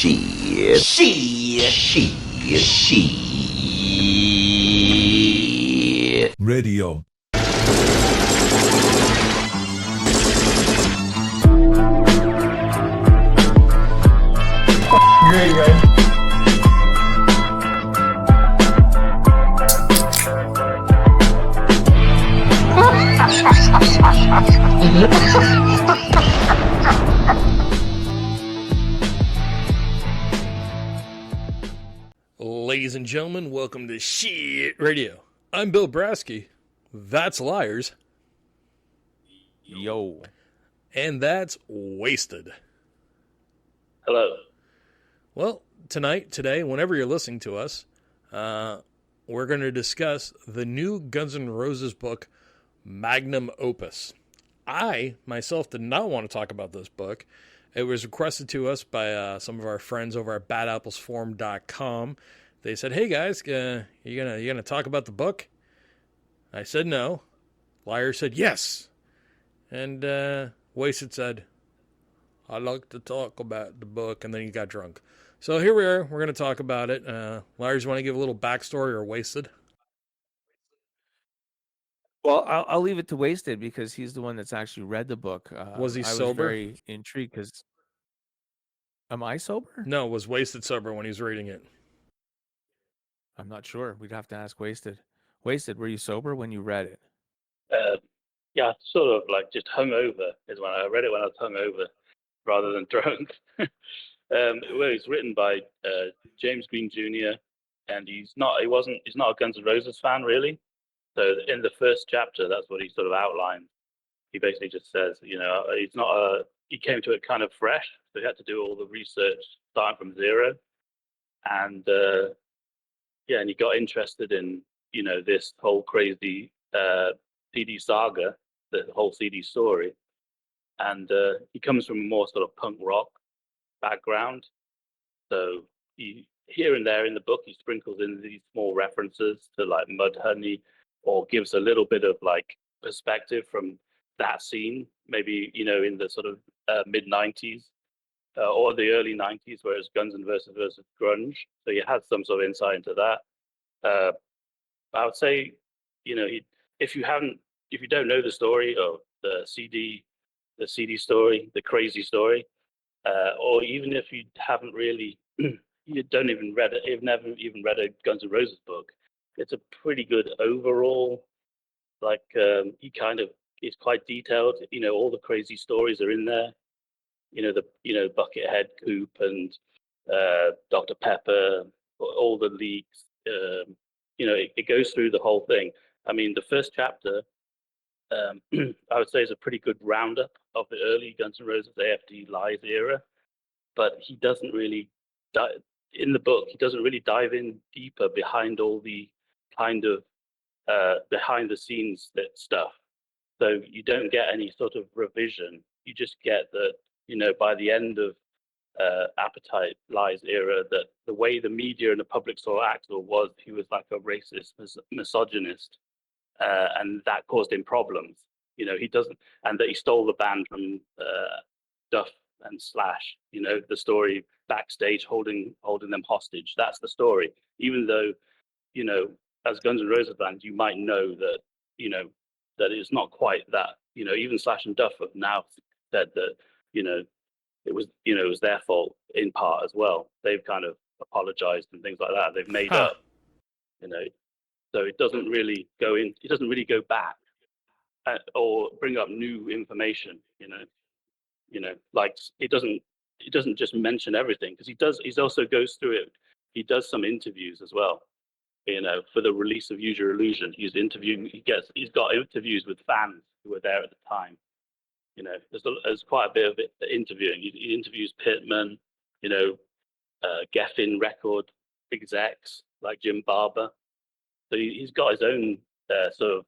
Radio. Great, guys. Ladies and gentlemen, welcome to Shit Radio. I'm Bill Brasky. That's Liarz. Yo. And that's Wasted. Hello. Well, today, whenever you're listening to us, we're going to discuss the new Guns N' Roses book, Magnum Opus. I, myself, did not want to talk about this book. It was requested to us by some of our friends over at badapplesforum.com. They said, "Hey guys, you gonna talk about the book?" I said no. Liar said yes. And Wasted said, "I'd like to talk about the book," and then he got drunk. So here we are. We're going to talk about it. Liars, you want to give a little backstory or Wasted? Well, I'll leave it to Wasted because he's the one that's actually read the book. Was he I sober? was very intrigued because... Am I sober? No, was Wasted sober when he was reading it? I'm not sure. We'd have to ask Wasted. Wasted, were you sober when you read it? Yeah, sort of like just hungover is when I read it when I was hungover rather than drunk. Well, it's written by James Greene Jr. and he's not a Guns N' Roses fan really. So in the first chapter, that's what he sort of outlines. He basically just says, he came to it kind of fresh, so he had to do all the research starting from zero, and and he got interested in this whole crazy CD saga, the whole CD story, and he comes from a more sort of punk rock background, so here and there in the book he sprinkles in these small references to like Mudhoney, or gives a little bit of like perspective from that scene, maybe in the sort of mid 90s or the early 90s, where it's Guns N' versus grunge. So you had some sort of insight into that. I would say, if you don't know the story or the CD story, the crazy story, or even if you haven't really, you've never even read a Guns N' Roses book, it's a pretty good overall. Like it's quite detailed. All the crazy stories are in there. The Buckethead Coop and Dr. Pepper, all the leaks. It goes through the whole thing. I mean, the first chapter, I would say, is a pretty good roundup of the early Guns N' Roses AFD Lies era, but he doesn't really in the book. He doesn't really dive in deeper behind all the kind of behind the scenes stuff. So you don't get any sort of revision. You just get that, by the end of Appetite Lies era, that the way the media and the public saw Axl was he was like a racist, misogynist, and that caused him problems. He doesn't, and that he stole the band from Duff and Slash. The story backstage holding them hostage. That's the story. Even though, as Guns N' Roses fans, you might know that, that it's not quite that. Even Slash and Duff have now said that, it was their fault in part as well. They've kind of apologized and things like that. They've made up, so it doesn't really go back or bring up new information, like it doesn't just mention everything, because he also goes through it. He does some interviews as well, for the release of Use Your Illusion. He's got interviews with fans who were there at the time. There's quite a bit of it interviewing. He interviews Pittman, Geffen record execs like Jim Barber. So he's got his own sort of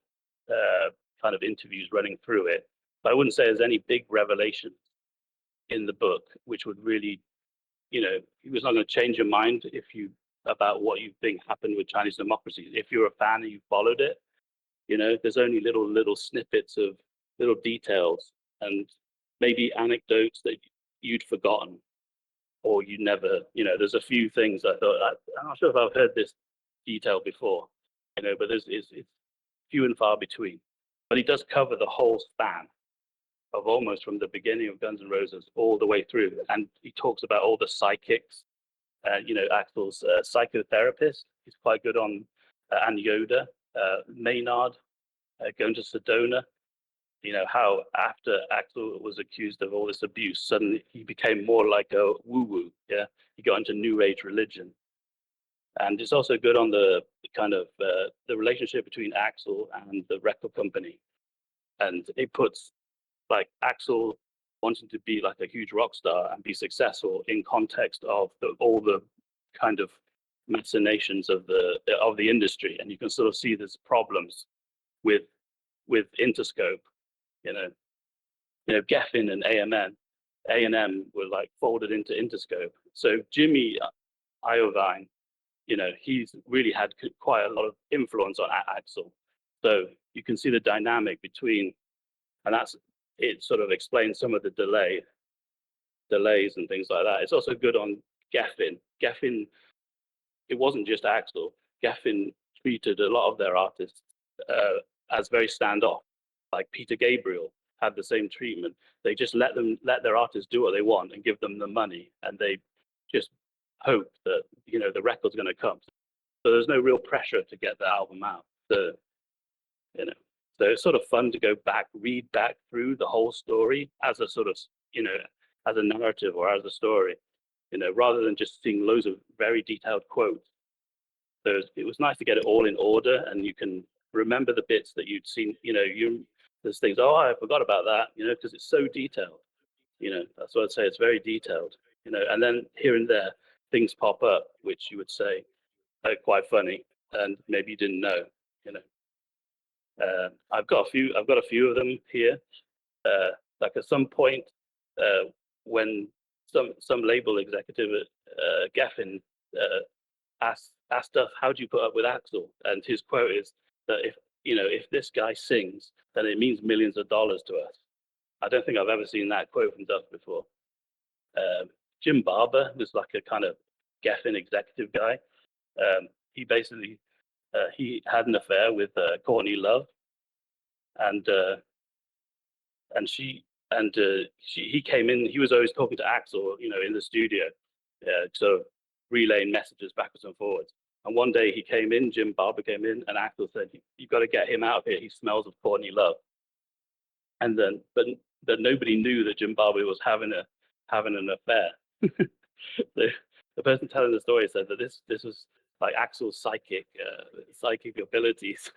kind of interviews running through it. But I wouldn't say there's any big revelations in the book which would really, he was not going to change your mind about what you think happened with Chinese democracy. If you're a fan and you followed it, there's only little snippets of little details and maybe anecdotes that you'd forgotten. or you never, there's a few things I thought, I'm not sure if I've heard this detail before, but it's few and far between. But he does cover the whole span of almost from the beginning of Guns N' Roses all the way through. And he talks about all the psychics. Axl's psychotherapist. He's quite good on and Yoda, Maynard, going to Sedona. How after Axl was accused of all this abuse, suddenly he became more like a woo-woo. Yeah, he got into New Age religion. And it's also good on the kind of the relationship between Axl and the record company. And it puts like Axl wanting to be like a huge rock star and be successful in context of all the kind of machinations of the industry, and you can sort of see there's problems with Interscope. Geffen and A&M were like folded into Interscope. So Jimmy Iovine, he's really had quite a lot of influence on Axl. So you can see the dynamic between, and it sort of explains some of the delays and things like that. It's also good on Geffen. Geffen, it wasn't just Axl. Geffen treated a lot of their artists as very standoff. Like Peter Gabriel had the same treatment. They just let their artists do what they want and give them the money, and they just hope that the record's going to come. So there's no real pressure to get the album out. So it's sort of fun to go back, read back through the whole story as a sort of as a narrative or as a story, rather than just seeing loads of very detailed quotes. So it was nice to get it all in order, and you can remember the bits that you'd seen. There's things, I forgot about that, because it's so detailed. That's what I'd say. It's very detailed. And then here and there things pop up which you would say are quite funny, and maybe you didn't know. I've got a few of them here. Like at some point, when some label executive at Geffen asked us, how do you put up with Axl? And his quote is that if this guy sings, then it means millions of dollars to us. I don't think I've ever seen that quote from Duff before. Jim Barber was like a kind of Geffen executive guy. He basically he had an affair with Courtney Love, and he came in. He was always talking to Axl, in the studio, sort of relaying messages backwards and forwards. And one day he came in, Jim Barber came in, and Axl said, "You've got to get him out of here. He smells of Courtney Love." And then, but nobody knew that Jim Barber was having an affair. The person telling the story said that this was like Axl's psychic abilities.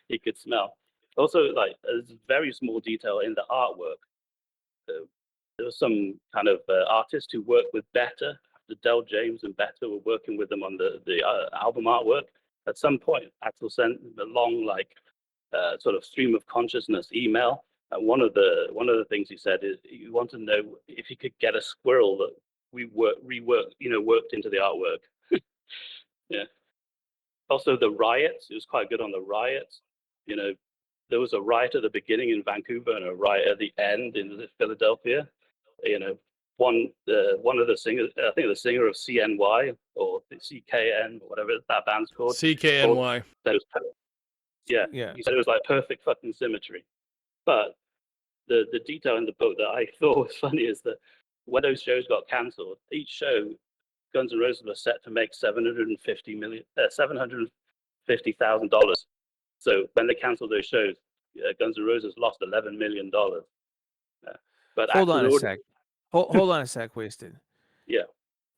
He could smell. Also, like, there's a very small detail in the artwork. There was some kind of artist who worked with Better. After Del James and Better were working with them on the album artwork. At some point, Axl sent a long, like, sort of stream of consciousness email. And one of the things he said is he wanted to know if he could get a squirrel that we worked into the artwork. Yeah. Also, the riots. It was quite good on the riots. There was a riot at the beginning in Vancouver and a riot at the end in Philadelphia. One of the singers, I think the singer of CNY or the CKN, or whatever that band's called. CKNY. Yeah. He said it was like perfect fucking symmetry. But the detail in the book that I thought was funny is that when those shows got cancelled, each show, Guns N' Roses was set to make $750,000. So when they cancelled those shows, Guns N' Roses lost $11 million. But hold on a sec. Hold on a sec, Wasted. Yeah.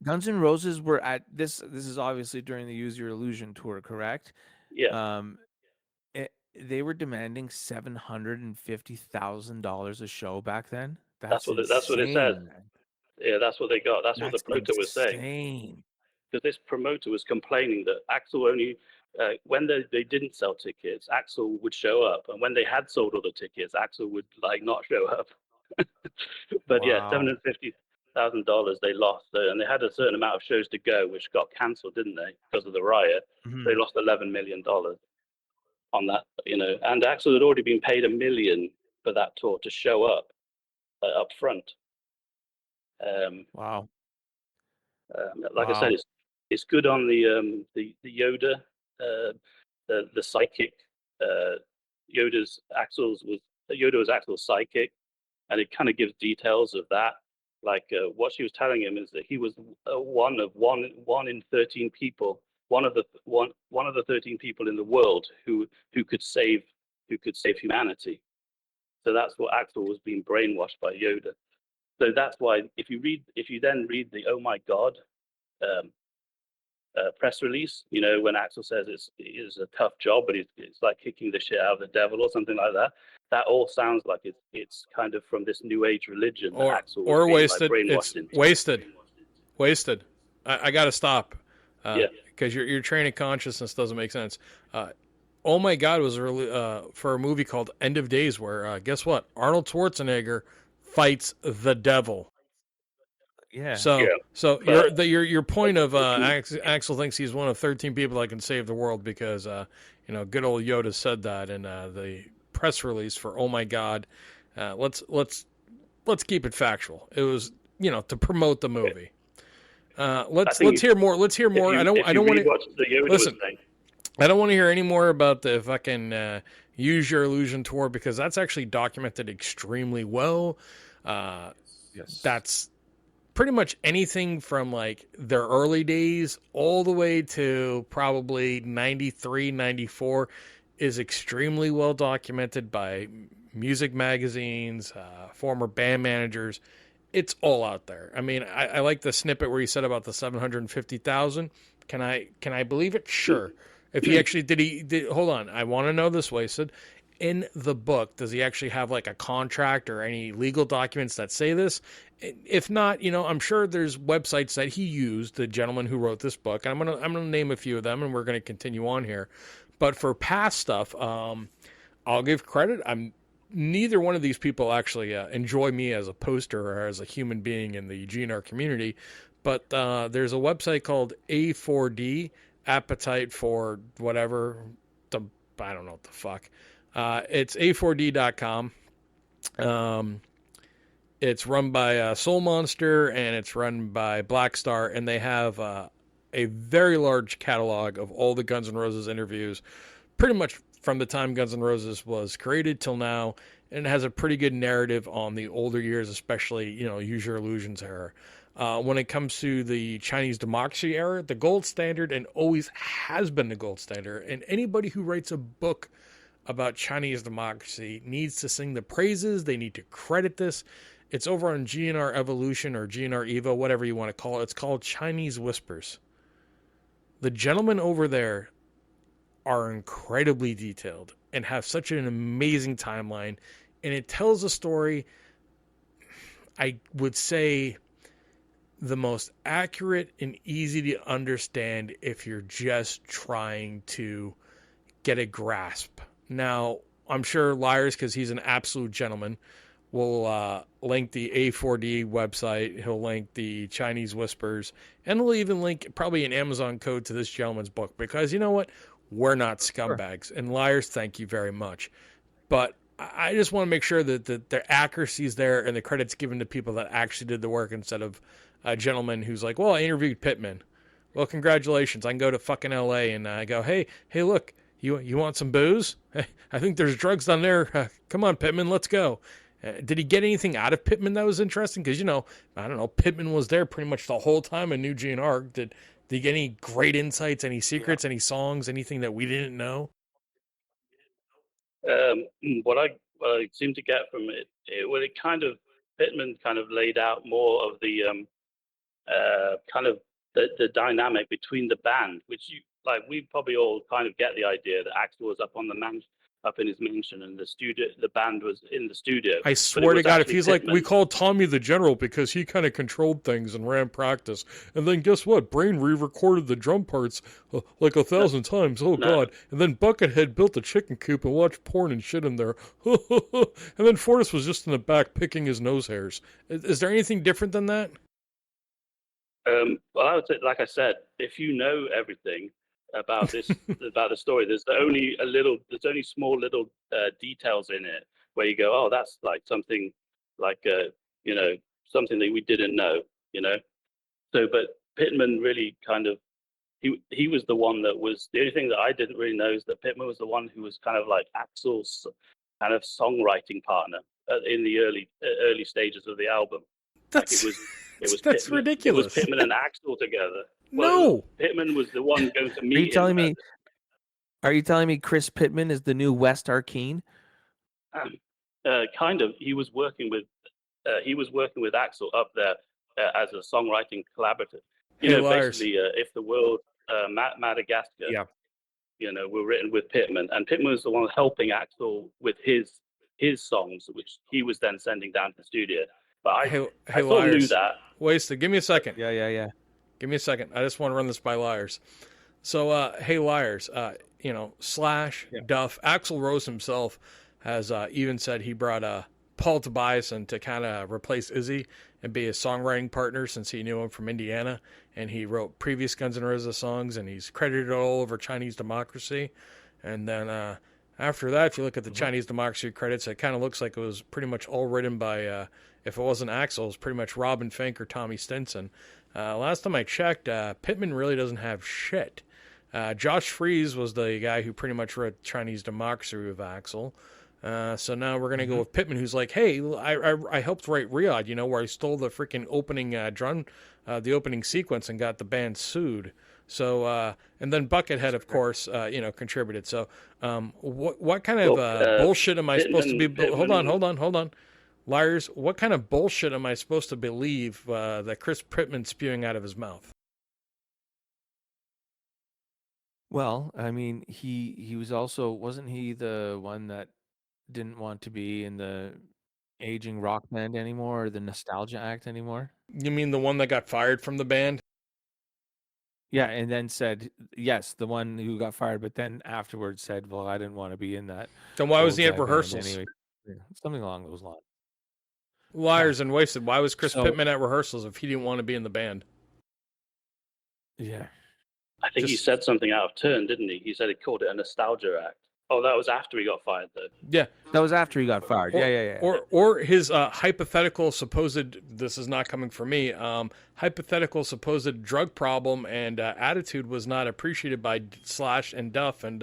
Guns N' Roses were at this. This is obviously during the Use Your Illusion tour, correct? Yeah. They were demanding $750,000 a show back then. That's what it said. Man. Yeah, that's what they got. That's what the promoter was saying. Because this promoter was complaining that Axl only, when they didn't sell tickets, Axl would show up, and when they had sold all the tickets, Axl would like not show up. But wow. Yeah, $750,000 they lost, and they had a certain amount of shows to go, which got cancelled, didn't they? Because of the riot, They lost $11 million on that, And Axl had already been paid $1 million for that tour to show up front. Wow. Like I said, it's good on the Yoda, the psychic. Yoda was Axel's psychic, and it kind of gives details of that. Like what she was telling him is that he was one in 13 people, one of the 13 people in the world who could save humanity. So that's what Axel was being brainwashed by Yoda. So that's why if you then read the "Oh my God" press release, when Axel says it is a tough job, but it's like kicking the shit out of the devil or something like that. That all sounds like it's kind of from this new age religion that Axel was being, wasted. like, brainwashed It's into. wasted. I got to stop. Yeah. Because your train of consciousness doesn't make sense. Oh my God was really for a movie called End of Days, where guess what? Arnold Schwarzenegger fights the devil. Yeah. So your point of Axel thinks he's one of 13 people that can save the world because good old Yoda said that in the press release for Oh My God. Let's keep it factual. It was to promote the movie. Let's hear more. Let's hear more. I don't want to listen. I don't want to hear any more about the fucking Use Your Illusion tour because that's actually documented extremely well. Yes. That's pretty much anything from like their early days all the way to probably 93, 94 is extremely well documented by music magazines, former band managers. It's all out there. I mean, I like the snippet where he said about the 750,000. Can I believe it? Sure. If he actually did hold on, I want to know this, Wasted. In the book, does he actually have like a contract or any legal documents that say this? If not, I'm sure there's websites that he used, the gentleman who wrote this book. And I'm gonna name a few of them, and we're gonna continue on here. But for past stuff, I'll give credit. Neither one of these people actually enjoy me as a poster or as a human being in the GNR community. But there's a website called A4D, Appetite for whatever. I don't know what the fuck. It's A4D.com. It's run by Soul Monster and it's run by Black Star, and they have a very large catalog of all the Guns N' Roses interviews, pretty much from the time Guns N' Roses was created till now, and it has a pretty good narrative on the older years, especially, Use Your Illusions era. When it comes to the Chinese democracy era, the gold standard, and always has been the gold standard, and anybody who writes a book about Chinese democracy needs to sing the praises. They need to credit this. It's over on GNR Evolution or GNR Evo, whatever you want to call it. It's called Chinese Whispers. The gentlemen over there are incredibly detailed and have such an amazing timeline, and it tells a story, I would say, the most accurate and easy to understand if you're just trying to get a grasp. Now, I'm sure Liarz, because he's an absolute gentleman, will link the A4D website. He'll link the Chinese Whispers, and he'll even link probably an Amazon code to this gentleman's book, because you know what? We're not scumbags. Sure. And Liarz, thank you very much. But I just want to make sure that the accuracy is there and the credit's given to people that actually did the work, instead of a gentleman who's like, well, I interviewed Pittman. Well, congratulations. I can go to fucking LA and I go, hey, look, you want some booze? I think there's drugs down there. Come on, Pittman, let's go. Did he get anything out of Pittman that was interesting? Because, I don't know, Pittman was there pretty much the whole time in New GNR. Did he get any great insights, any secrets, any songs, anything that we didn't know? What I seem to get from Pittman kind of laid out more of the kind of the dynamic between the band, which we probably all kind of get the idea that Axl was up in his mansion, and the band was in the studio. I swear to God, if he's Pittman. Like, we called Tommy the General because he kind of controlled things and ran practice, and then guess what? Brain re-recorded the drum parts like 1,000 times. Oh, God. And then Buckethead built a chicken coop and watched porn and shit in there. And then Fortis was just in the back picking his nose hairs. Is there anything different than that? Well, I would say, like I said, if you know everything about this, about the story, there's only small little details in it where you go, oh, that's like something like something that we didn't know, So, but Pittman really kind of he was the one that was the only thing that I didn't really know is that Pittman was the one who was kind of like Axl's kind of songwriting partner in the early stages of the album. That's Like it was that's Pittman, ridiculous. It was Pittman and Axl together. No, Pittman was the one going to meet. Are you telling me Chris Pittman is the new West Arkeen? Kind of. He was working with Axl up there as a songwriting collaborative. Basically, If the World, Madagascar. Yeah. Were written with Pittman, and Pittman was the one helping Axl with his songs, which he was then sending down to the studio. But I sort of knew that. Wasted. Give me a second. Yeah. Give me a second. I just want to run this by Liarz. So, hey, Liarz, Slash, Duff, Axl Rose himself has even said he brought Paul Tobias in to kind of replace Izzy and be his songwriting partner since he knew him from Indiana, and he wrote previous Guns N' Roses songs, and he's credited all over Chinese Democracy. And then after that, if you look at the Chinese Democracy credits, it kind of looks like it was pretty much all written by, if it wasn't Axl, it was pretty much Robin Fink or Tommy Stinson. Last time I checked, Pittman really doesn't have shit. Josh Freese was the guy who pretty much wrote Chinese Democracy with Axl. So now we're going to go with Pittman, who's like, hey, I helped write Riyadh, where I stole the freaking opening drum, the opening sequence and got the band sued. So, and then Buckethead, of course, contributed. So, what kind of bullshit am I supposed to be? Hold on. Liarz, what kind of bullshit am I supposed to believe that Chris Pittman's spewing out of his mouth? Well, I mean, he was also, wasn't he the one that didn't want to be in the aging rock band anymore or the Nostalgia Act anymore? You mean the one that got fired from the band? Yeah, and then said, yes, the one who got fired, but then afterwards said, well, I didn't want to be in that. Then why was he at rehearsals? Anyway, something along those lines. Liarz and Wasted. Why was Chris Pittman at rehearsals if he didn't want to be in the band? Yeah. I think he said something out of turn, didn't he? He said he called it a nostalgia act. Oh, that was after he got fired, though. Yeah. That was after he got fired. Yeah. Or his hypothetical supposed, this is not coming from me, hypothetical supposed drug problem and attitude was not appreciated by Slash and Duff, and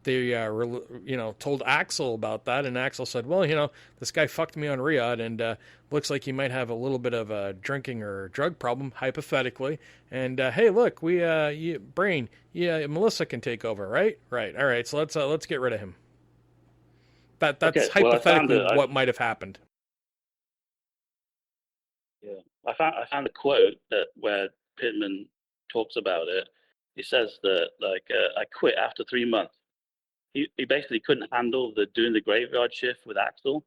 they told Axl about that, and Axl said, well, this guy fucked me on Riyadh, and looks like he might have a little bit of a drinking or drug problem, hypothetically, and hey, look, Melissa can take over, right? Right. All right, so let's get rid of him. That's okay. Hypothetically what might have happened. Yeah, I found a quote where Pittman talks about it. He says that I quit after 3 months. He basically couldn't handle doing the graveyard shift with Axl,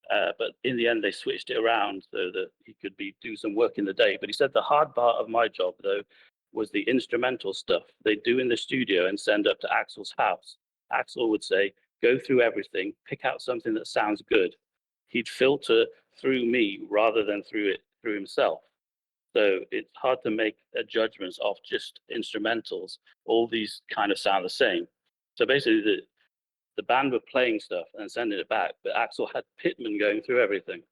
but in the end they switched it around so that he could do some work in the day. But he said the hard part of my job though was the instrumental stuff they do in the studio and send up to Axl's house. Axl would say, go through everything, pick out something that sounds good. He'd filter through me rather than through himself. So it's hard to make judgments off just instrumentals. All these kind of sound the same. So basically the band were playing stuff and sending it back, but Axl had Pittman going through everything.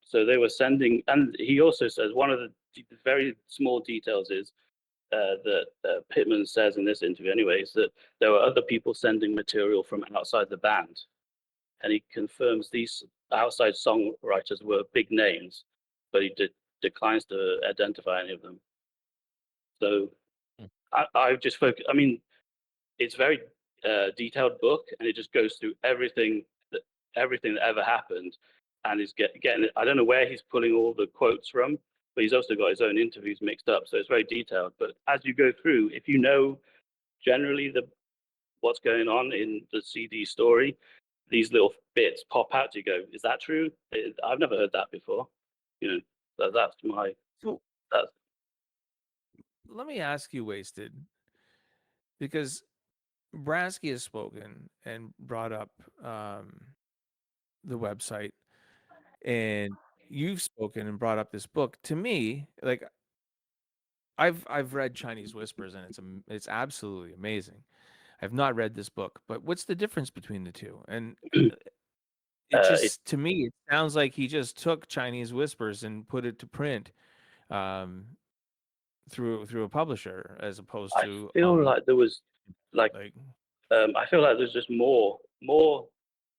So they were sending, and he also says one of the very small details is that Pittman says in this interview anyways, that there were other people sending material from outside the band. And he confirms these outside songwriters were big names, but he declines to identify any of them. So I've just focused, I mean, it's a very detailed book, and it just goes through everything that ever happened, and is getting. I don't know where he's pulling all the quotes from, but he's also got his own interviews mixed up, so it's very detailed. But as you go through, if you know generally what's going on in the CD story, these little bits pop out. You go, is that true? I've never heard that before. That's my. So let me ask you, Wasted, because Brasky has spoken and brought up the website, and you've spoken and brought up this book. To me, like I've read Chinese Whispers, and it's absolutely amazing. I've not read this book, but what's the difference between the two? And to me, it sounds like he just took Chinese Whispers and put it to print. through a publisher as opposed I to feel like there was like like I feel like there's just more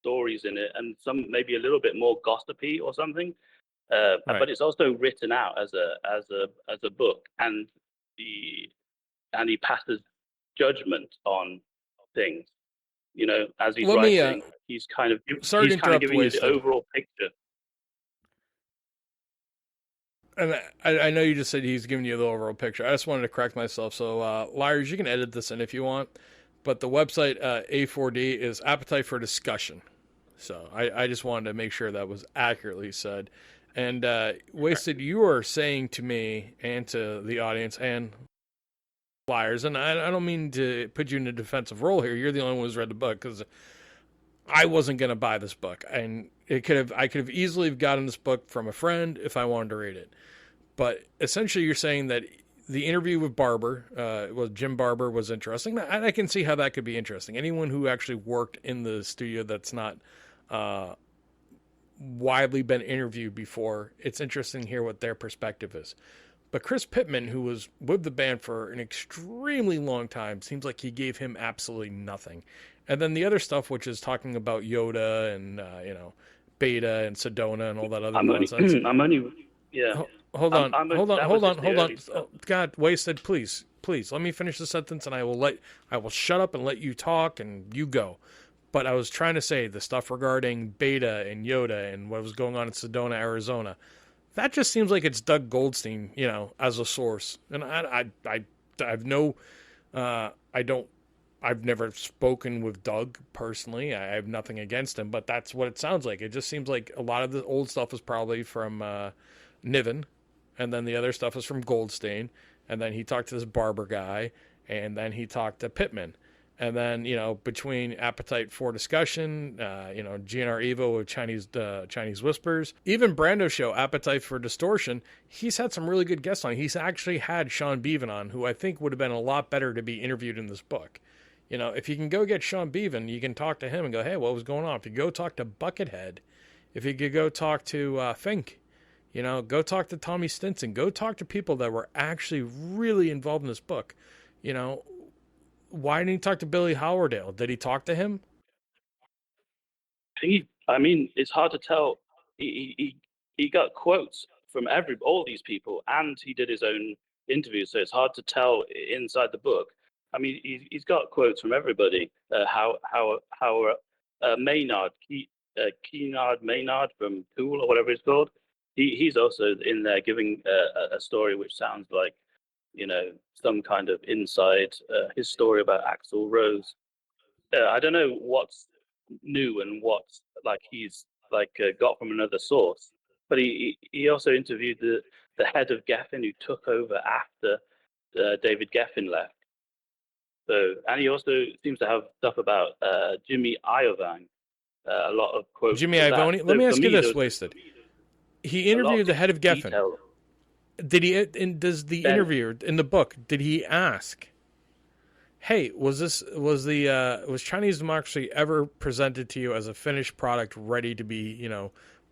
stories in it, and some maybe a little bit more gossipy or something. right. But it's also written out as a book, and he passes judgment on things. You know, as he's Let me, writing, he's kind of sorry to interrupt, giving you the Wasted. overall picture. And I know you just said he's giving you the overall picture. I just wanted to correct myself. So, Liarz, you can edit this in if you want. But the website A4D is Appetite for Discussion. So I just wanted to make sure that was accurately said. And Wasted, you are saying to me and to the audience and Liarz, and I don't mean to put you in a defensive role here. You're the only one who's read the book, because I wasn't going to buy this book, and I could have easily gotten this book from a friend if I wanted to read it. But essentially, you're saying that the interview with Barber, Jim Barber, was interesting. And I can see how that could be interesting. Anyone who actually worked in the studio that's not widely been interviewed before, it's interesting to hear what their perspective is. But Chris Pittman, who was with the band for an extremely long time, seems like he gave him absolutely nothing. And then the other stuff, which is talking about Yoda and Beta and Sedona and all that other nonsense. Yeah. Hold on. Early stuff. Oh, God, Wasted, please, let me finish the sentence, and I will shut up and let you talk, and you go. But I was trying to say the stuff regarding Beta and Yoda and what was going on in Sedona, Arizona. That just seems like it's Doug Goldstein, as a source. And I've never spoken with Doug personally. I have nothing against him, but that's what it sounds like. It just seems like a lot of the old stuff is probably from Niven, and then the other stuff is from Goldstein, and then he talked to this Barber guy, and then he talked to Pittman. And then, between Appetite for Discussion, GNR Evo with Chinese Whispers, even Brando's show, Appetite for Distortion, he's had some really good guests on. He's actually had Sean Beavan on, who I think would have been a lot better to be interviewed in this book. If you can go get Sean Beavan, you can talk to him and go, hey, what was going on? If you go talk to Buckethead, if you could go talk to Fink, go talk to Tommy Stinson, go talk to people that were actually really involved in this book. Why didn't he talk to Billy Howerdale? Did he talk to him? It's hard to tell. He got quotes from all these people, and he did his own interviews, so it's hard to tell inside the book. He's got quotes from everybody. Maynard, Keenard Maynard from Tool or whatever it's called. He's also in there giving a story which sounds like some kind of inside his story about Axl Rose. I don't know what's new and what's he's got from another source, but he also interviewed the head of Geffen, who took over after David Geffen left. So, and he also seems to have stuff about Jimmy Iovine, a lot of quotes. Jimmy Iovine. Let me ask you this, Wasted. He interviewed the head of Geffen. Detail. Did he? And does the interviewer in the book? Did he ask, "Hey, was Chinese Democracy ever presented to you as a finished product, ready to be,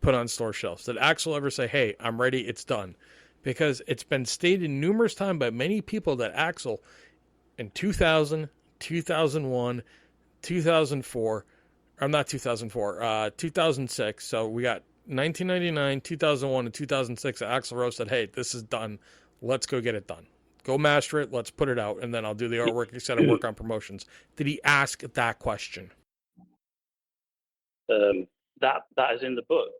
put on store shelves?" Did Axl ever say, "Hey, I'm ready, it's done"? Because it's been stated numerous times by many people that Axl, in 2000, 2001, 2004, or not 2004, 2006. So we got 1999, 2001, and 2006, Axl Rose said, "Hey, this is done. Let's go get it done. Go master it. Let's put it out, and then I'll do the artwork, etc. Work on promotions." Did he ask that question? That is in the book,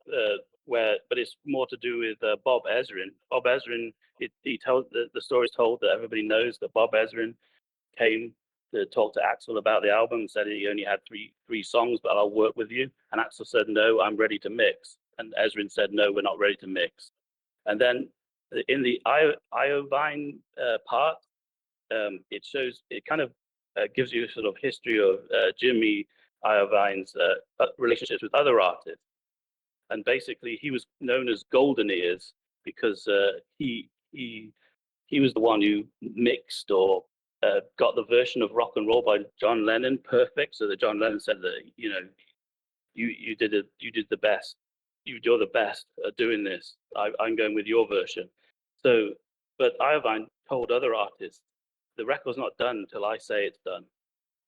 but it's more to do with Bob Ezrin. Bob Ezrin, he told the story's told that everybody knows that Bob Ezrin came to talk to Axl about the album, said he only had three songs, but I'll work with you. And Axl said, "No, I'm ready to mix." And Ezrin said, "No, we're not ready to mix." And then in the Iovine part, it kind of gives you a sort of history of Jimmy Iovine's relationships with other artists. And basically, he was known as Golden Ears because he was the one who mixed or got the version of Rock and Roll by John Lennon perfect, so that John Lennon said that you did the best. You're the best at doing this. I'm going with your version. So But Irvine told other artists, the record's not done until I say it's done.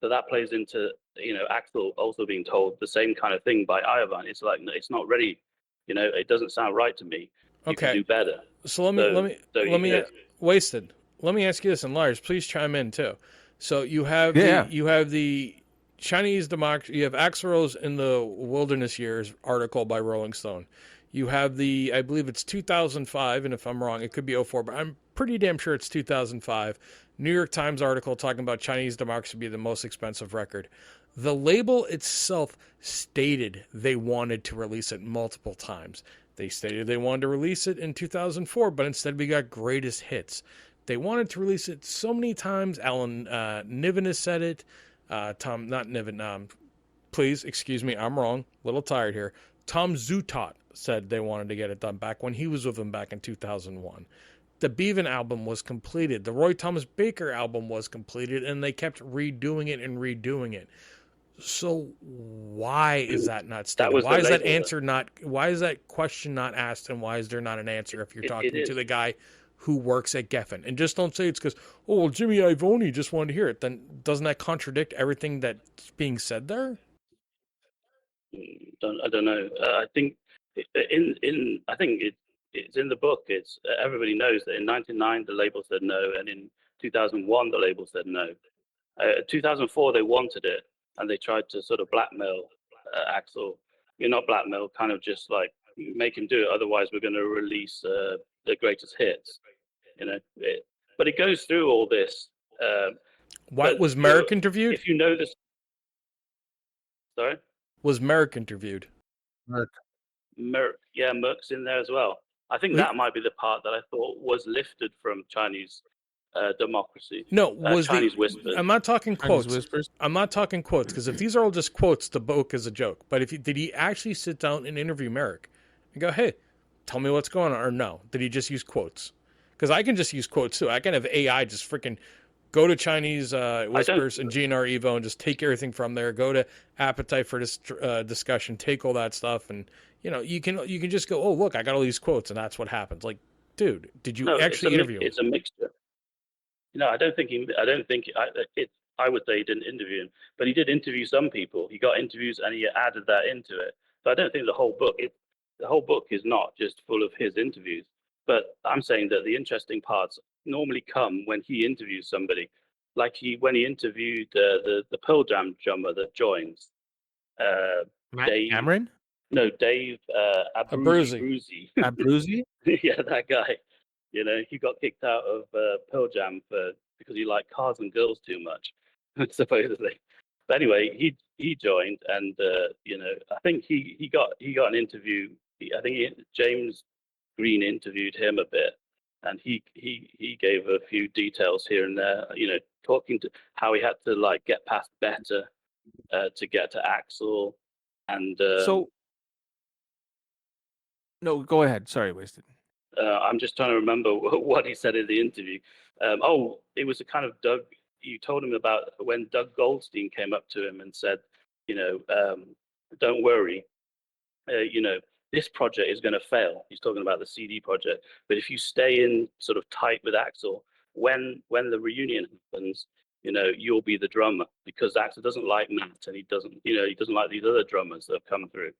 So that plays into, Axl also being told the same kind of thing by Irvine. It's like, no, it's not ready. It doesn't sound right to me. You can do better. So let me Wasted. Let me ask you this, and Liarz, please chime in too. So you have the Chinese democracy. You have Axl Rose in the Wilderness Years article by Rolling Stone. You have I believe it's 2005, and if I'm wrong, it could be 04, but I'm pretty damn sure it's 2005. New York Times article talking about Chinese democracy being the most expensive record. The label itself stated they wanted to release it multiple times. They stated they wanted to release it in 2004, but instead we got greatest hits. They wanted to release it so many times. Alan Niven has said it. Tom, not Niven. Please, excuse me, I'm wrong. A little tired here. Tom Zutaut said they wanted to get it done back when he was with them back in 2001. The Bevan album was completed. The Roy Thomas Baker album was completed, and they kept redoing it and redoing it. So why is that not stated? Why is that answer not? Why is that question not asked? And why is there not an answer if you're talking to the guy who works at Geffen? And just don't say it's because, oh, well, Jimmy Iovine just wanted to hear it. Then doesn't that contradict everything that's being said there? I don't know. I think it's in the book. It's everybody knows that in '99 the label said no, and in 2001 the label said no. 2004 they wanted it, and they tried to sort of blackmail Axl. Not blackmail, kind of just like make him do it. Otherwise, we're going to release the greatest hits. But it goes through all this. Why was Merrick interviewed? If you know this, sorry, was Merrick interviewed? Merck's in there as well. I think that might be the part that I thought was lifted from Chinese democracy. No, was Chinese whispers. I'm not talking quotes. Whispers? I'm not talking quotes, because if these are all just quotes, the book is a joke. But did he actually sit down and interview Merrick and go, hey, tell me what's going on? Or no, did he just use quotes? Because I can just use quotes too. I can have AI just freaking go to Chinese Whispers and GNR Evo and just take everything from there. Go to Appetite for this discussion, take all that stuff, and you can just go, oh look, I got all these quotes, and that's what happens. Like, dude, did you actually interview him? It's a mixture. I don't think I would say he didn't interview him, but he did interview some people. He got interviews and he added that into it. So I don't think the whole book is not just full of his interviews. But I'm saying that the interesting parts normally come when he interviews somebody, like when he interviewed the Pearl Jam drummer that joins. Dave Cameron? No, Dave Abruzzi. Abruzzi? Yeah, that guy. He got kicked out of Pearl Jam because he liked cars and girls too much, supposedly. But anyway, he joined, and I think he got an interview. I think James Greene interviewed him a bit, and he gave a few details here and there. Talking to how he had to get past Better to get to Axl, and no, go ahead. Sorry, Wasted. I'm just trying to remember what he said in the interview. It was a kind of Doug. You told him about when Doug Goldstein came up to him and said, don't worry, this project is going to fail. He's talking about the CD project. But if you stay in sort of tight with Axl, when the reunion happens, you'll be the drummer, because Axl doesn't like Matt, and he doesn't like these other drummers that have come through.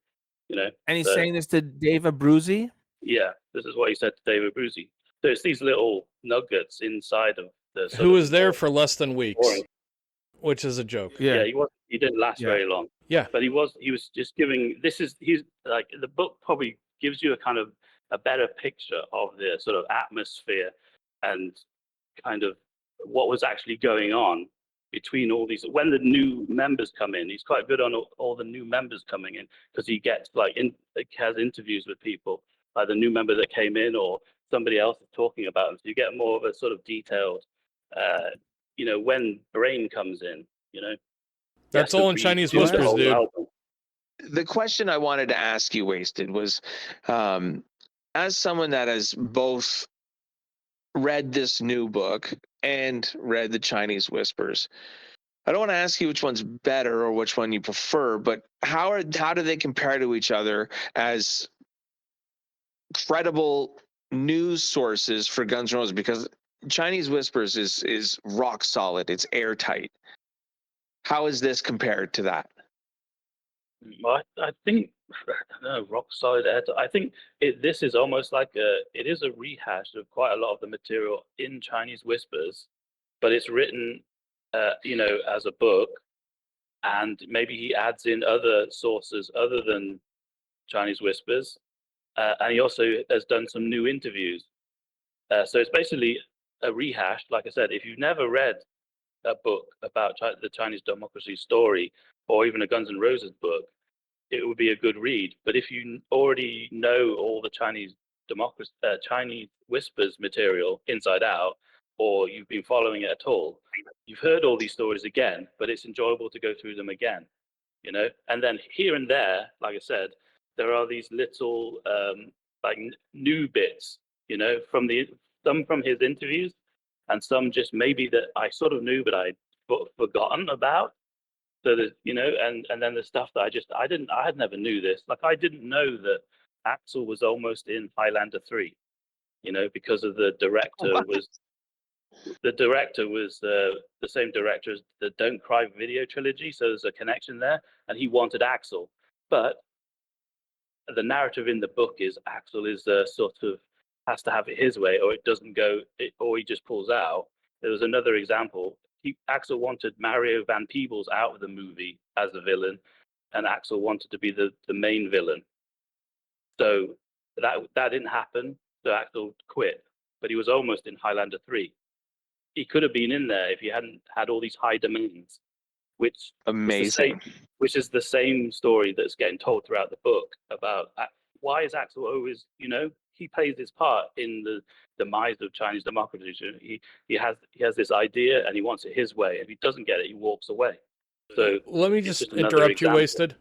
And he's saying this to Dave Abruzzi? Yeah, this is what he said to David Abruzzi. So it's these little nuggets inside of the. Who was there for less than weeks, which is a joke. Yeah, he didn't last very long. Yeah, but he was just giving. He's like, the book probably gives you a better picture of the sort of atmosphere and kind of what was actually going on between all these. When the new members come in, he's quite good on all the new members coming in, because he gets has interviews with people, like the new member that came in or somebody else is talking about them. So you get more of a sort of detailed, when Brain comes in, That's all in Chinese Whispers, dude. Album. The question I wanted to ask you, Wasted, was as someone that has both read this new book and read the Chinese Whispers, I don't want to ask you which one's better or which one you prefer, but how do they compare to each other as credible news sources for Guns N' Roses? Because Chinese Whispers is rock solid. It's airtight. How is this compared to that? Well, I think I don't know, rock solid. I think this is almost like it is a rehash of quite a lot of the material in Chinese Whispers, but it's written, as a book, and maybe he adds in other sources other than Chinese Whispers, and he also has done some new interviews. So it's basically a rehash. Like I said, if you've never read a book about the Chinese democracy story, or even a Guns N' Roses book, it would be a good read. But if you already know all the Chinese Chinese Whispers material inside out, or you've been following it at all, you've heard all these stories again, but it's enjoyable to go through them again, And then here and there, like I said, there are these little new bits, some from his interviews, and some just maybe that I sort of knew but I'd forgotten about. So that and then the stuff that I had never knew this. Like, I didn't know that Axl was almost in Highlander 3, because of the director was the same director as the Don't Cry video trilogy. So there's a connection there, and he wanted Axl, but the narrative in the book is Axl is sort of has to have it his way, or it doesn't go, or he just pulls out. There was another example. Axl wanted Mario Van Peebles out of the movie as a villain, and Axl wanted to be the main villain. So that didn't happen. So Axl quit, but he was almost in Highlander 3. He could have been in there if he hadn't had all these high demands, which Amazing. Which is the same story that's getting told throughout the book about why is Axl always, he plays his part in the demise of Chinese democracy. He has this idea and he wants it his way. If he doesn't get it, he walks away. So let me just interrupt you, Wasted.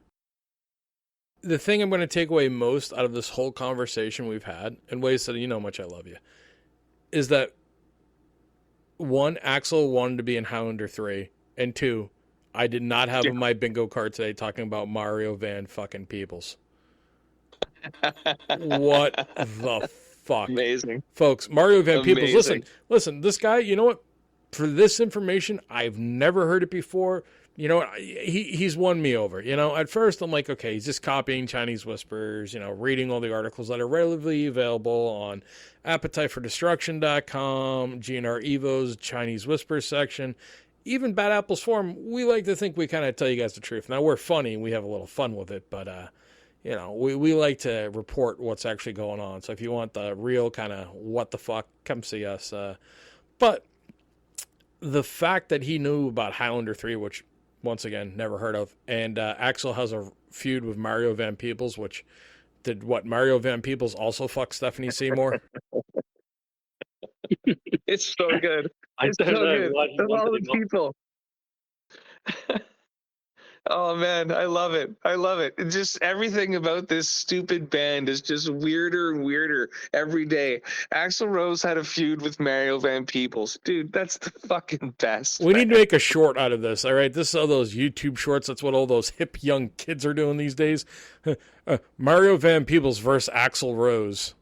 The thing I'm going to take away most out of this whole conversation we've had, and Wasted, you know how much I love you, is that one, Axl wanted to be in Highlander 3, and two, I did not have on my bingo card today talking about Mario Van fucking Peebles. What the fuck? Amazing. Folks, Mario Van Peebles, listen, this guy, you know what? For this information, I've never heard it before. You know what? He's won me over. At first I'm like, okay, he's just copying Chinese Whispers, reading all the articles that are readily available on AppetiteForDestruction.com, GNR Evo's Chinese Whispers section. Even Bad Apple's Forum, we like to think we kind of tell you guys the truth. Now, we're funny, we have a little fun with it, but, we like to report what's actually going on. So if you want the real kind of what the fuck, come see us. But the fact that he knew about Highlander 3, which, once again, never heard of, and Axl has a feud with Mario Van Peebles, which did what? Mario Van Peebles also fuck Stephanie Seymour? It's so good. I don't know why he Of all wanted the people. Oh man, I love it. Just everything about this stupid band is just weirder and weirder every day. Axl Rose had a feud with Mario Van Peebles. Dude, that's the fucking best. We need to make a short out of this, all right? This is all those YouTube shorts. That's what all those hip young kids are doing these days. Mario Van Peebles versus Axl Rose.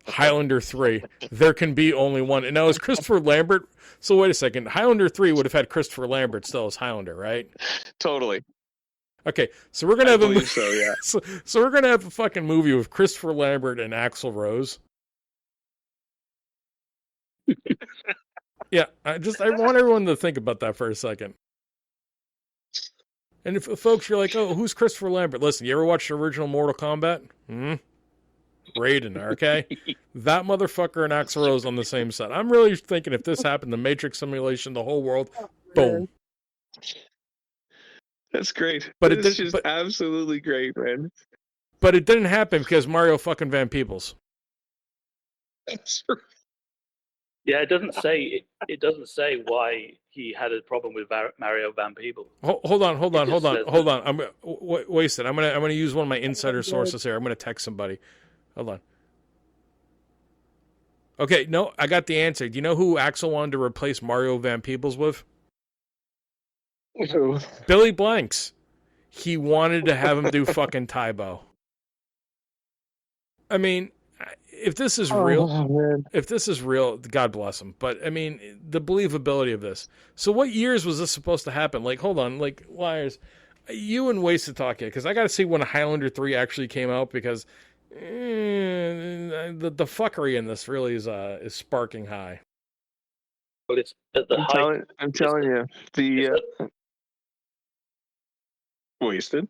Highlander 3. There can be only one. And now is Christopher Lambert... So wait a second. Highlander 3 would have had Christopher Lambert still as Highlander, right? Totally. Okay, so we're gonna have a so, yeah. so we're gonna have a fucking movie with Christopher Lambert and Axl Rose. Yeah, I want everyone to think about that for a second. And if folks, you're like, oh, who's Christopher Lambert? Listen, you ever watched the original Mortal Kombat? Raiden, okay? That motherfucker and Axl Rose on the same set. I'm really thinking if this happened, the Matrix simulation, the whole world, boom. That's great. But it's just absolutely great, man. But it didn't happen because Mario fucking Van Peebles. Yeah, it doesn't say why he had a problem with Mario Van Peebles. Hold on. I'm wasted. I'm gonna use one of my insider sources here. I'm gonna text somebody. Hold on. Okay, no, I got the answer. Do you know who Axl wanted to replace Mario Van Peebles with? Who? Billy Blanks. He wanted to have him do fucking Tybo. I mean, if this is Oh, real, man. if this is real, God bless him. But I mean, the believability of this. So, what years was this supposed to happen? Like, hold on, like Liarz, you and Wasted talk here because I got to see when Highlander 3 actually came out because the fuckery in this really is sparking high. Well, it's at the height. I'm telling you, the It's Wasted.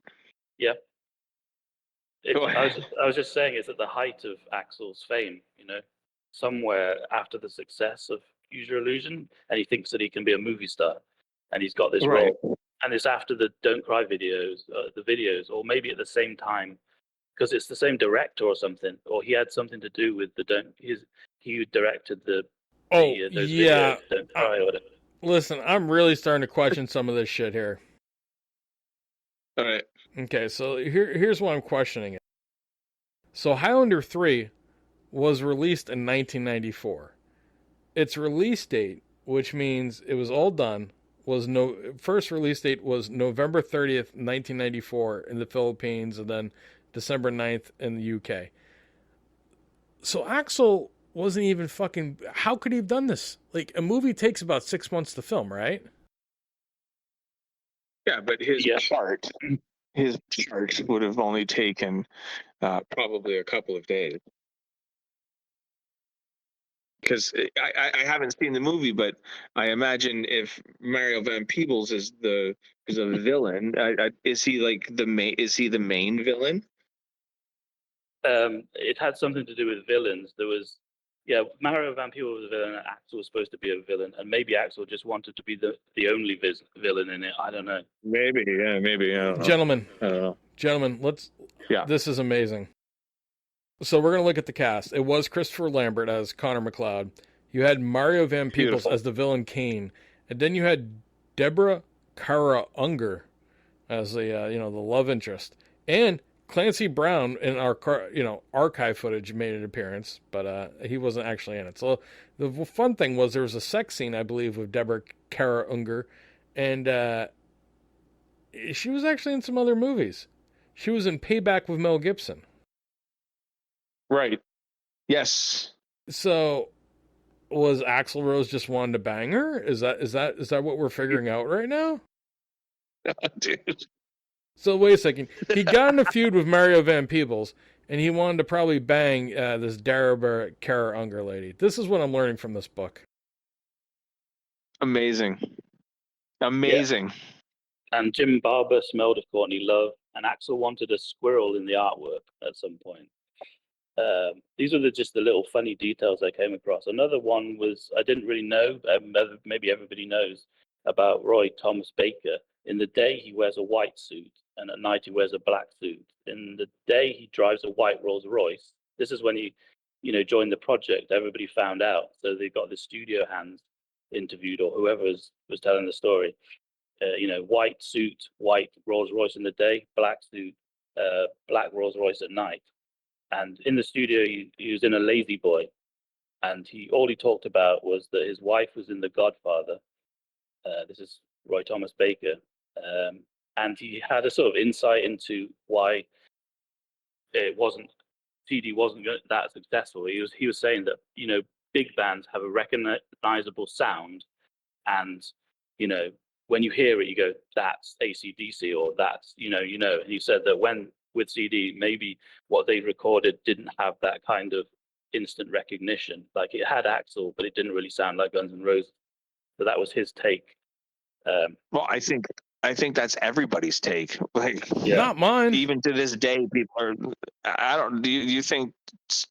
Yeah. Go I ahead. was just saying it's at the height of Axel's fame, you know, somewhere after the success of Use Your Illusion, and he thinks that he can be a movie star, and he's got this Right. role, and it's after the Don't Cry videos, or maybe at the same time, because it's the same director or something, or he had something to do with the he directed those yeah. videos, Don't Cry or whatever. Listen, I'm really starting to question some of this shit here. All right. Okay, so here's why I'm questioning it. So Highlander 3 was released in 1994. Its release date, which means it was all done, first release date was November 30th, 1994 in the Philippines, and then December 9th in the UK. So Axel wasn't even fucking... How could he have done this? Like, a movie takes about 6 months to film, right? Yeah, but his part would have only taken probably a couple of days. Because I haven't seen the movie, but I imagine if Mario Van Peebles is a villain, is he like the main? Is he the main villain? It had something to do with villains. There was, Mario Van Peebles was a villain, and Axel was supposed to be a villain, and maybe Axel just wanted to be the only villain in it. I don't know. Maybe, yeah. Gentlemen, I don't know. let's... Yeah. This is amazing. So we're going to look at the cast. It was Christopher Lambert as Connor McLeod. You had Mario Van Peebles as the villain Kane. And then you had Deborah Kara Unger as the love interest. And Clancy Brown in our archive footage made an appearance, but he wasn't actually in it. So the fun thing was there was a sex scene, I believe, with Deborah Kara Unger, and she was actually in some other movies. She was in Payback with Mel Gibson. Right. Yes. So was Axl Rose just wanting to bang her? Is that what we're figuring out right now? Dude. So wait a second. He got in a feud with Mario Van Peebles, and he wanted to probably bang this Deborah Kara Unger lady. This is what I'm learning from this book. Amazing. Yeah. And Jim Barber smelled of Courtney Love, and Axel wanted a squirrel in the artwork at some point. These are just the little funny details I came across. Another one was I didn't really know, maybe everybody knows, about Roy Thomas Baker. In the day, he wears a white suit, and at night, he wears a black suit. In the day, he drives a white Rolls Royce. This is when he, joined the project. Everybody found out. So they got the studio hands interviewed, or whoever was telling the story. White suit, white Rolls Royce in the day, black suit, black Rolls Royce at night. And in the studio, he was in a lazy boy, and all he talked about was that his wife was in The Godfather. This is Roy Thomas Baker, and he had a sort of insight into why CD wasn't that successful. He was saying that big bands have a recognizable sound, and when you hear it, you go, that's AC/DC, or that's And he said that with CD, maybe what they recorded didn't have that kind of instant recognition. Like it had Axl, but it didn't really sound like Guns N' Roses. So that was his take. Well, I think that's everybody's take. Like, Not mine. Even to this day, people are. I don't. Do you think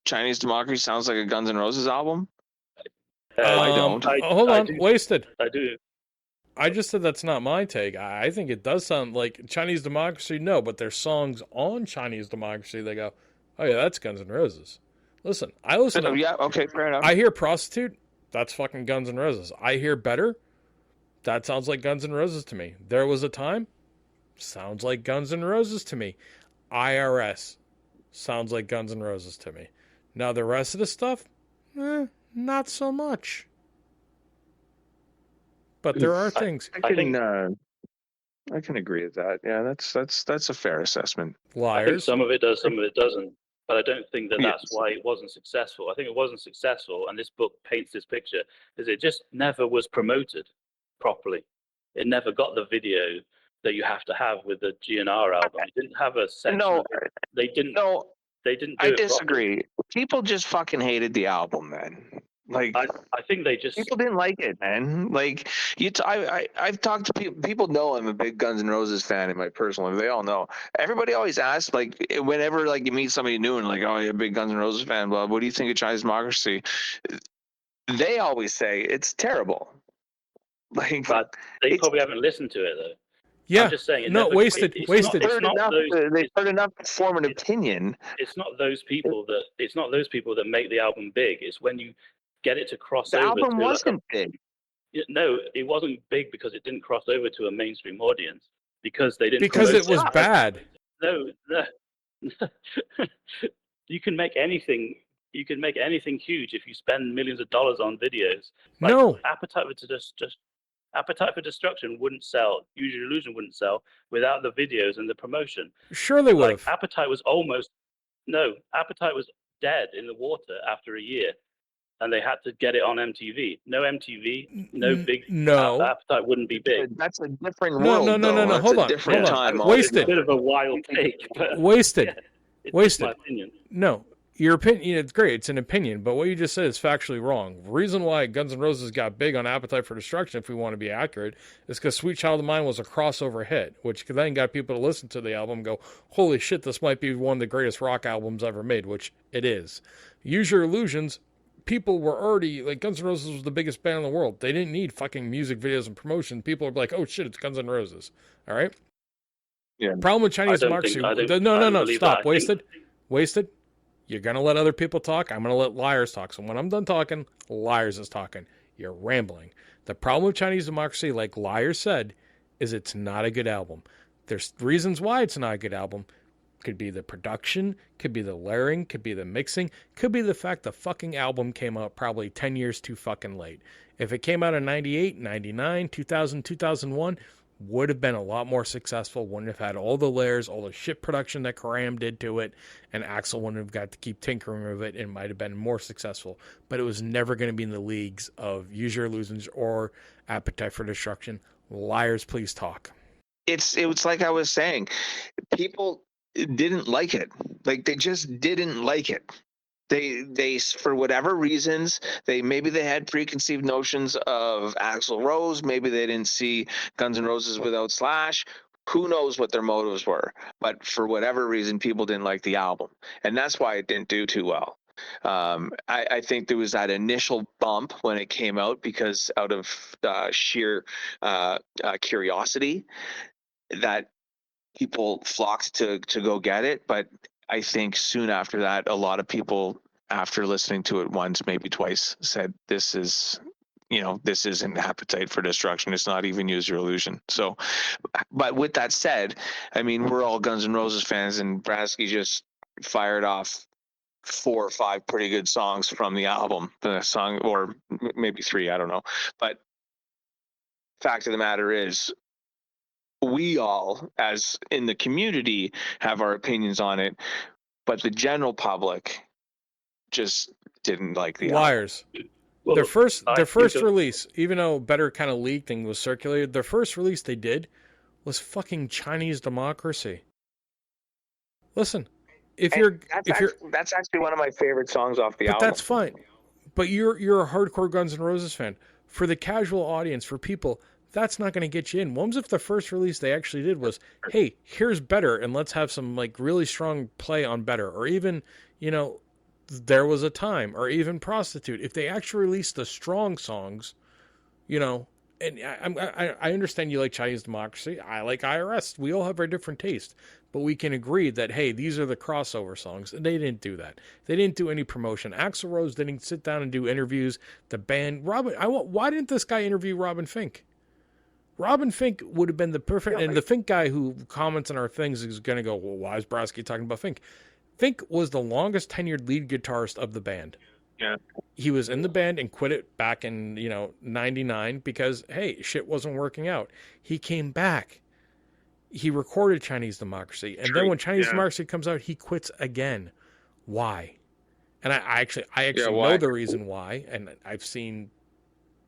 Chinese Democracy sounds like a Guns N' Roses album? I don't. Hold on, Wasted. I do. I just said that's not my take. I think it does sound like Chinese Democracy, no, but there's songs on Chinese Democracy, they go, oh yeah, that's Guns N' Roses. Listen, I listen to... Yeah, okay, fair enough. I hear Prostitute, that's fucking Guns N' Roses. I hear Better, that sounds like Guns N' Roses to me. There Was a Time, sounds like Guns N' Roses to me. IRS, sounds like Guns N' Roses to me. Now the rest of the stuff, not so much. But there are things. I can agree with that. Yeah, that's a fair assessment. Liarz. I think some of it does, some of it doesn't. but I don't think that that's Yes. why it wasn't successful. I think it wasn't successful, and this book paints this picture, is it just never was promoted properly. It never got the video that you have to have with the GNR album. It didn't have a section No, of it. They didn't no, do I it properly. disagree. People just fucking hated the album, man. Like, I think they just people didn't like it, man. Like, I've talked to people. People know I'm a big Guns N' Roses fan in my personal life. They all know. Everybody always asks, like, whenever like you meet somebody new and like, oh, you're a big Guns N' Roses fan, blah. What do you think of Chinese Democracy? They always say it's terrible. Like, but they it's probably haven't listened to it though. Yeah. I'm just saying it No, never, wasted. it's Wasted. Not, it's not enough. those. They've heard enough to form an opinion. It's not those people that. It's not those people that make the album big. It's when you get it to cross The over album to wasn't big. no, it wasn't big because it didn't cross over to a mainstream audience because they didn't. Because promote it was bad. No. You can make anything. You can make anything huge if you spend millions of dollars on videos. Like, No. Appetite for Destruction wouldn't sell. Use Your Illusion wouldn't sell without the videos and the promotion. Sure they would Like, have. Appetite was dead in the water after a year, and they had to get it on MTV. No MTV, no big. No. Appetite wouldn't be big. That's a different No, world. no, no, no, though. no. That's Hold a on, different hold on. time. Wasted. It's a bit of a wild take, but Wasted. yeah, it's Wasted. my opinion. No. Your opinion, it's great. It's an opinion, but what you just said is factually wrong. The reason why Guns N' Roses got big on Appetite for Destruction, if we want to be accurate, is because Sweet Child of Mine was a crossover hit, which then got people to listen to the album and go, holy shit, this might be one of the greatest rock albums ever made, which it is. Use Your Illusions, people were already, like, Guns N' Roses was the biggest band in the world. They didn't need fucking music videos and promotion. People are like, oh shit, it's Guns N' Roses. All right? Yeah. Problem with Chinese Democracy. No, stop. Wasted. You're going to let other people talk. I'm going to let Liarz talk. So when I'm done talking, Liarz is talking. You're rambling. The problem with Chinese Democracy, like Liarz said, is it's not a good album. There's reasons why it's not a good album. Could be the production, could be the layering, could be the mixing, could be the fact the fucking album came out probably 10 years too fucking late. If it came out in 98, 99, 2000, 2001, would have been a lot more successful, wouldn't have had all the layers, all the shit production that Karam did to it, and Axl wouldn't have got to keep tinkering with it and might have been more successful. But it was never going to be in the leagues of Use Your Illusions or Appetite for Destruction. Liarz, please talk. It was like I was saying, people didn't like it. Like, they just didn't like it. They for whatever reasons, they had preconceived notions of Axl Rose. Maybe they didn't see Guns N' Roses without Slash. Who knows what their motives were? But for whatever reason, people didn't like the album, and that's why it didn't do too well. I think there was that initial bump when it came out because out of sheer curiosity that people flocked to go get it, but I think soon after that, a lot of people, after listening to it once, maybe twice, said this isn't Appetite for Destruction. It's not even Use Your Illusion. So, but with that said, I mean, we're all Guns N' Roses fans, and Brasky just fired off 4 or 5 pretty good songs from the album, or maybe 3, I don't know. But fact of the matter is, we all, as in the community, have our opinions on it, but the general public just didn't like the Liarz. Well, Their first release, even though Better kind of leaked and was circulated, their first release they did was fucking Chinese Democracy. Listen, that's actually one of my favorite songs off the album. But that's fine. But you're a hardcore Guns N' Roses fan. For the casual audience, for people, that's not going to get you in. What if the first release they actually did was, hey, here's Better, and let's have some like really strong play on Better, or even, There Was a Time, or even Prostitute. If they actually released the strong songs, and I understand you like Chinese Democracy. I like IRS. We all have our different taste, but we can agree that, hey, these are the crossover songs. And they didn't do that. They didn't do any promotion. Axl Rose didn't sit down and do interviews. The band, why didn't this guy interview Robin Fink? Robin Fink would have been the perfect, and the Fink guy who comments on our things is going to go, well, why is Brasky talking about Fink? Fink was the longest tenured lead guitarist of the band. Yeah. He was in the band and quit it back in, 99 because, hey, shit wasn't working out. He came back. He recorded Chinese Democracy. And then when Chinese Democracy comes out, he quits again. Why? And I actually know why? the reason why, and I've seen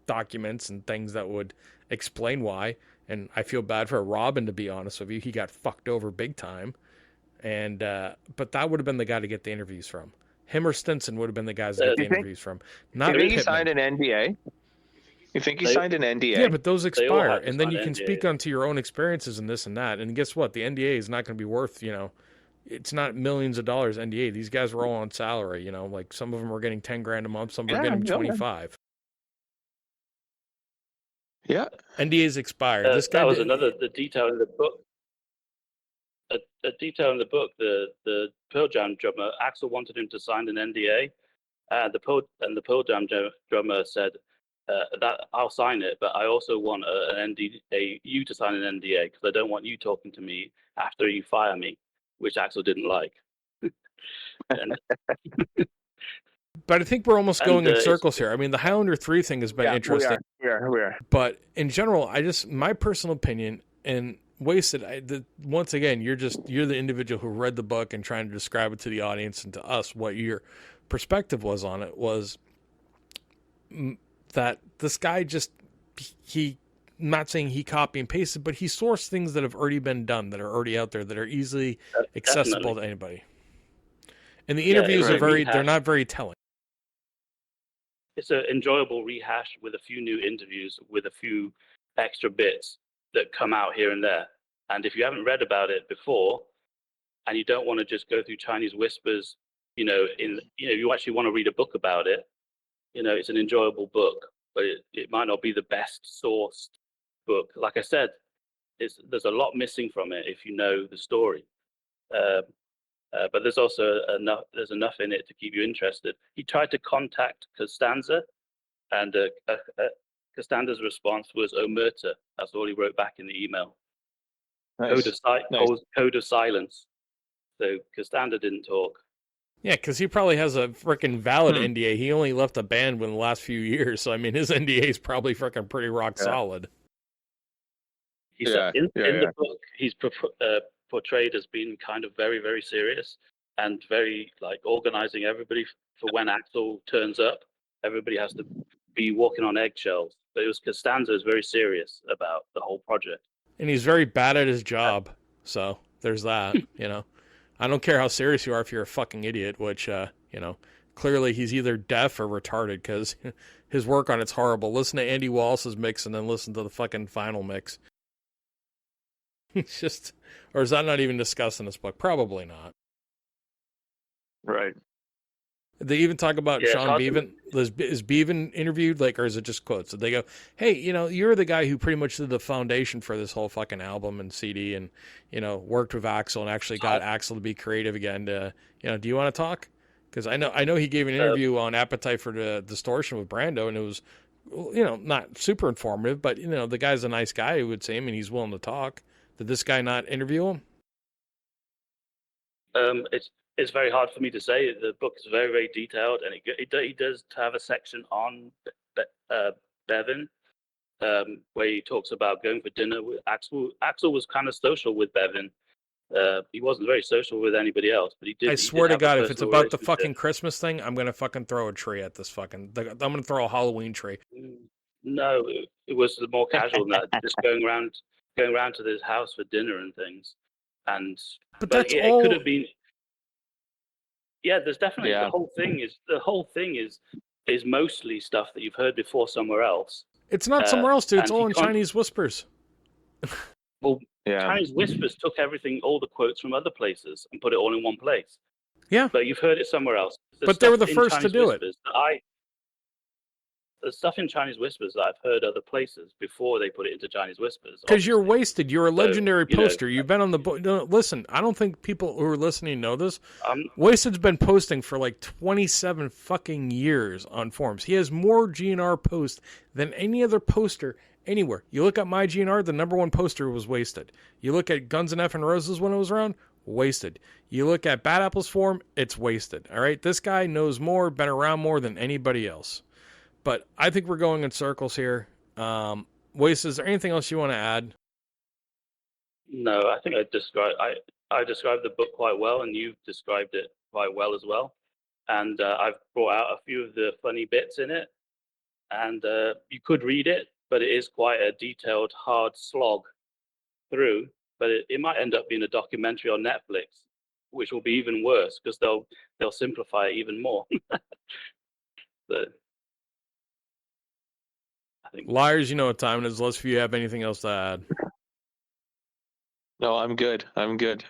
documents and things that would explain why. And I feel bad for Robin, to be honest with you. He got fucked over big time. And but that would have been the guy to get the interviews from. Him or Stinson would have been the guys to get the interviews from. Not You think he Pittman. signed an NDA? You think he signed an NDA? Yeah, but those expire, had to and then sign you can NDAs. speak onto your own experiences and this and that. And guess what? The NDA is not going to be worth, it's not millions of dollars NDA. These guys were all on salary, like some of them were getting 10 grand a month, some were getting 25. Yeah. NDAs expire. This guy that was the detail in the book. A detail in the book. The Pearl Jam drummer Axl wanted him to sign an NDA, and the Pearl Jam drummer said that I'll sign it, but I also want an NDA, you to sign an NDA, because I don't want you talking to me after you fire me, which Axl didn't like. But I think we're almost going in circles here. I mean, the Highlander 3 thing has been interesting. We are. But in general, my personal opinion, and Wasted, once again, you're the individual who read the book and trying to describe it to the audience and to us what your perspective was on it, was that this guy I'm not saying he copy and pasted, but he sourced things that have already been done, that are already out there, that are easily accessible to anybody. And the interviews they're not very telling. It's an enjoyable rehash with a few new interviews, with a few extra bits that come out here and there. And if you haven't read about it before, and you don't want to just go through Chinese whispers, you actually want to read a book about it, it's an enjoyable book, but it might not be the best sourced book. Like I said, there's a lot missing from it if you know the story. But there's also enough in it to keep you interested. He tried to contact Costanza, and Costanza's response was omerta. That's all he wrote back in the email. Nice. Code of silence. So Costanza didn't talk. Yeah, because he probably has a freaking valid NDA. He only left the band within the last few years, so I mean, his NDA is probably freaking pretty rock solid. He said in the book, he's portrayed as being kind of very, very serious and very organizing everybody for when Axl turns up. Everybody has to be walking on eggshells. But it was Costanza is very serious about the whole project. And he's very bad at his job. So there's that, I don't care how serious you are if you're a fucking idiot, which, clearly he's either deaf or retarded, because his work on it's horrible. Listen to Andy Wallace's mix and then listen to the fucking final mix. It's just, or is that not even discussed in this book? Probably not. Right. They even talk about Sean Bevan. Is Bevan interviewed, or is it just quotes? Did they go, hey, you're the guy who pretty much did the foundation for this whole fucking album and CD, and, worked with Axl and actually got Axl to be creative again. Do you want to talk? Because I know he gave an interview on Appetite for the Distortion with Brando, and it was, not super informative, but, the guy's a nice guy, it would seem, and he's willing to talk. Did this guy not interview him? It's very hard for me to say. The book is very, very detailed, and he does have a section on Bevan, where he talks about going for dinner with Axl. Axl was kind of social with Bevan. He wasn't very social with anybody else, but he did. I swear to God, if it's about the fucking Christmas thing, I'm gonna fucking throw a tree at this fucking. I'm gonna throw a Halloween tree. No, it was more casual than that. Just going around to this house for dinner and things, but that's it all. Could have been. Yeah, there's definitely the whole thing is mostly stuff that you've heard before somewhere else. It's not somewhere else, dude. It's all in Chinese whispers. Well, Chinese whispers took all the quotes from other places and put it all in one place. Yeah, but you've heard it somewhere else. But they were the first to do it. There's stuff in Chinese whispers that I've heard other places before they put it into Chinese whispers. Because you're wasted. You're a legendary poster. You've been on the book. No, listen, I don't think people who are listening know this. Wasted's been posting for 27 fucking years on forums. He has more GNR posts than any other poster anywhere. You look at my GNR, the number one poster was Wasted. You look at Guns N' Effin' Roses when it was around, Wasted. You look at Bad Apple's forum, it's Wasted. All right, this guy knows more, been around more than anybody else. But I think we're going in circles here. Wasted, is there anything else you want to add? No, I think I described the book quite well, and you've described it quite well as well. And I've brought out a few of the funny bits in it. And you could read it, but it is quite a detailed, hard slog through. But it might end up being a documentary on Netflix, which will be even worse because they'll simplify it even more. So, I think Liarz, you know what time it is. Unless if you have anything else to add. No, I'm good. I'm good.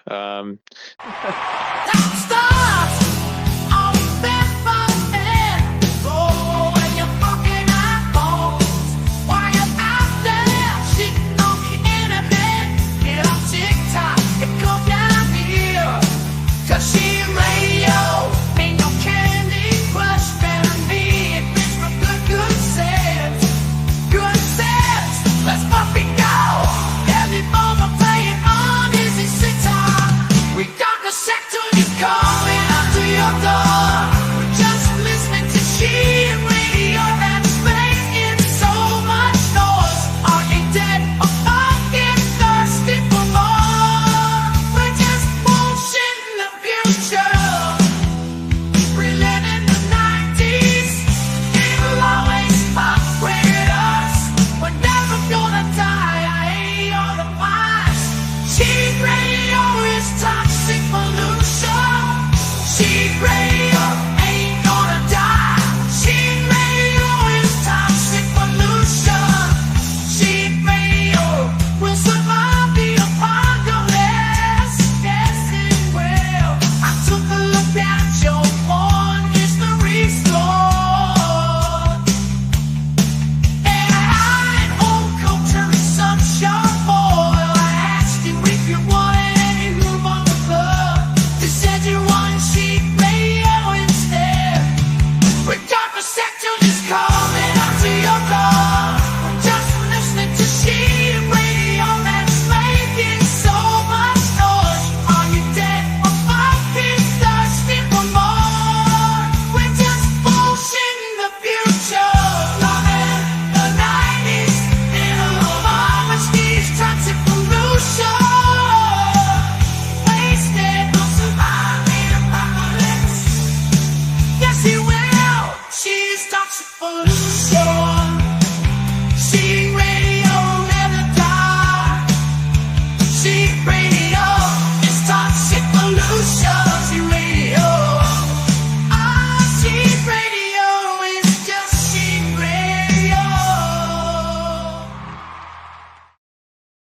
She radio never die. She radio.